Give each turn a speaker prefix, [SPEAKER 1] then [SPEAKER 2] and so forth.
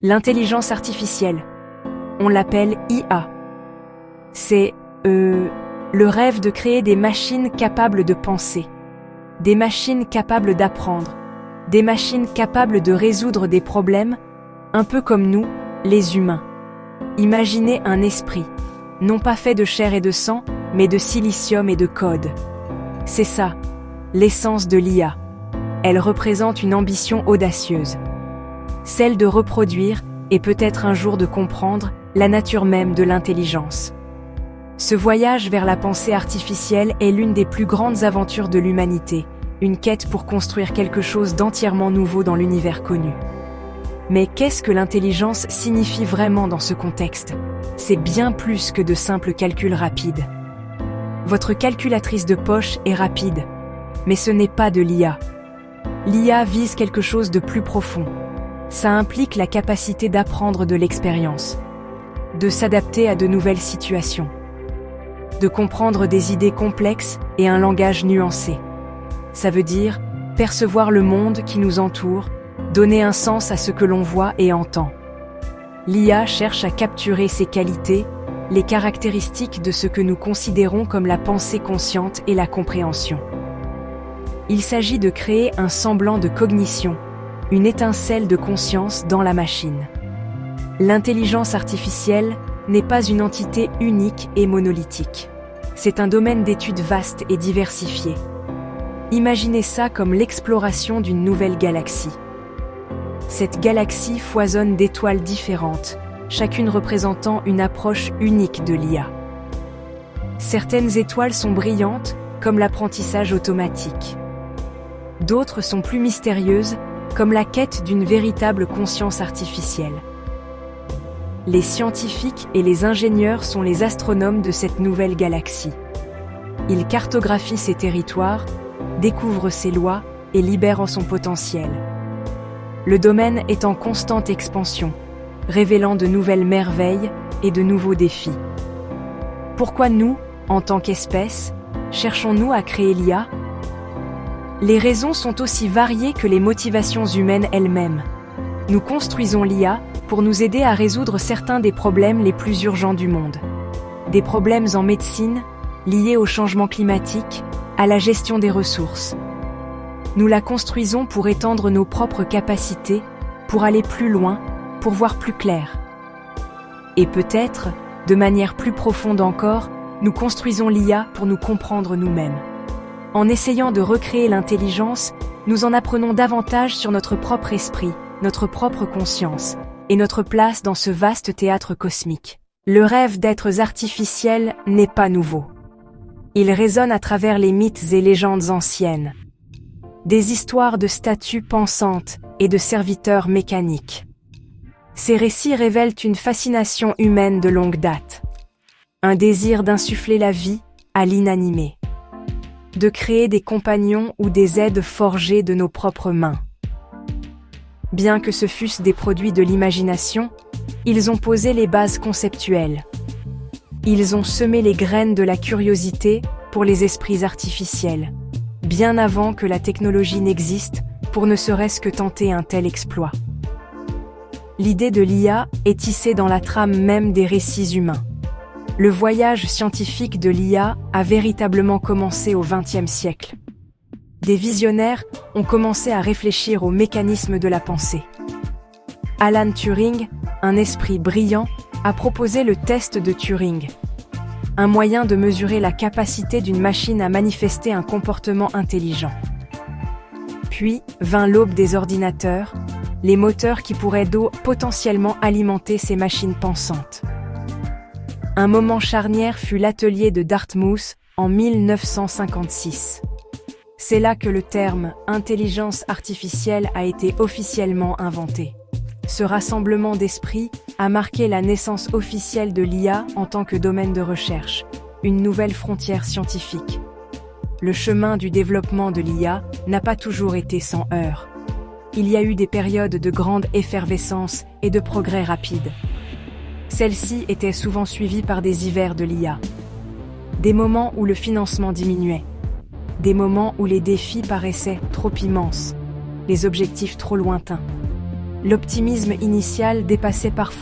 [SPEAKER 1] L'intelligence artificielle. On l'appelle IA. C'est, le rêve de créer des machines capables de penser, des machines capables d'apprendre, des machines capables de résoudre des problèmes, un peu comme nous, les humains. Imaginez un esprit, non pas fait de chair et de sang, mais de silicium et de code. C'est ça, l'essence de l'IA. Elle représente une ambition audacieuse. Celle de reproduire, et peut-être un jour de comprendre, la nature même de l'intelligence. Ce voyage vers la pensée artificielle est l'une des plus grandes aventures de l'humanité, une quête pour construire quelque chose d'entièrement nouveau dans l'univers connu. Mais qu'est-ce que l'intelligence signifie vraiment dans ce contexte? C'est bien plus que de simples calculs rapides. Votre calculatrice de poche est rapide, mais ce n'est pas de l'IA. L'IA vise quelque chose de plus profond. Ça implique la capacité d'apprendre de l'expérience, de s'adapter à de nouvelles situations, de comprendre des idées complexes et un langage nuancé. Ça veut dire percevoir le monde qui nous entoure, donner un sens à ce que l'on voit et entend. L'IA cherche à capturer ces qualités, les caractéristiques de ce que nous considérons comme la pensée consciente et la compréhension. Il s'agit de créer un semblant de cognition, une étincelle de conscience dans la machine. L'intelligence artificielle n'est pas une entité unique et monolithique. C'est un domaine d'études vaste et diversifié. Imaginez ça comme l'exploration d'une nouvelle galaxie. Cette galaxie foisonne d'étoiles différentes, chacune représentant une approche unique de l'IA. Certaines étoiles sont brillantes, comme l'apprentissage automatique. D'autres sont plus mystérieuses, comme la quête d'une véritable conscience artificielle. Les scientifiques et les ingénieurs sont les astronomes de cette nouvelle galaxie. Ils cartographient ses territoires, découvrent ses lois et libèrent son potentiel. Le domaine est en constante expansion, révélant de nouvelles merveilles et de nouveaux défis. Pourquoi nous, en tant qu'espèce, cherchons-nous à créer l'IA? Les raisons sont aussi variées que les motivations humaines elles-mêmes. Nous construisons l'IA pour nous aider à résoudre certains des problèmes les plus urgents du monde. Des problèmes en médecine, liés au changement climatique, à la gestion des ressources. Nous la construisons pour étendre nos propres capacités, pour aller plus loin, pour voir plus clair. Et peut-être, de manière plus profonde encore, nous construisons l'IA pour nous comprendre nous-mêmes. En essayant de recréer l'intelligence, nous en apprenons davantage sur notre propre esprit, notre propre conscience, et notre place dans ce vaste théâtre cosmique. Le rêve d'êtres artificiels n'est pas nouveau. Il résonne à travers les mythes et légendes anciennes. Des histoires de statues pensantes et de serviteurs mécaniques. Ces récits révèlent une fascination humaine de longue date. Un désir d'insuffler la vie à l'inanimé. De créer des compagnons ou des aides forgés de nos propres mains. Bien que ce fussent des produits de l'imagination, ils ont posé les bases conceptuelles. Ils ont semé les graines de la curiosité pour les esprits artificiels, bien avant que la technologie n'existe pour ne serait-ce que tenter un tel exploit. L'idée de l'IA est tissée dans la trame même des récits humains. Le voyage scientifique de l'IA a véritablement commencé au XXe siècle. Des visionnaires ont commencé à réfléchir aux mécanismes de la pensée. Alan Turing, un esprit brillant, a proposé le test de Turing, un moyen de mesurer la capacité d'une machine à manifester un comportement intelligent. Puis vint l'aube des ordinateurs, les moteurs qui pourraient potentiellement alimenter ces machines pensantes. Un moment charnière fut l'atelier de Dartmouth en 1956. C'est là que le terme « intelligence artificielle » a été officiellement inventé. Ce rassemblement d'esprits a marqué la naissance officielle de l'IA en tant que domaine de recherche, une nouvelle frontière scientifique. Le chemin du développement de l'IA n'a pas toujours été sans heurts. Il y a eu des périodes de grande effervescence et de progrès rapides. Celles-ci étaient souvent suivies par des hivers de l'IA. Des moments où le financement diminuait. Des moments où les défis paraissaient trop immenses, les objectifs trop lointains. L'optimisme initial dépassait parfois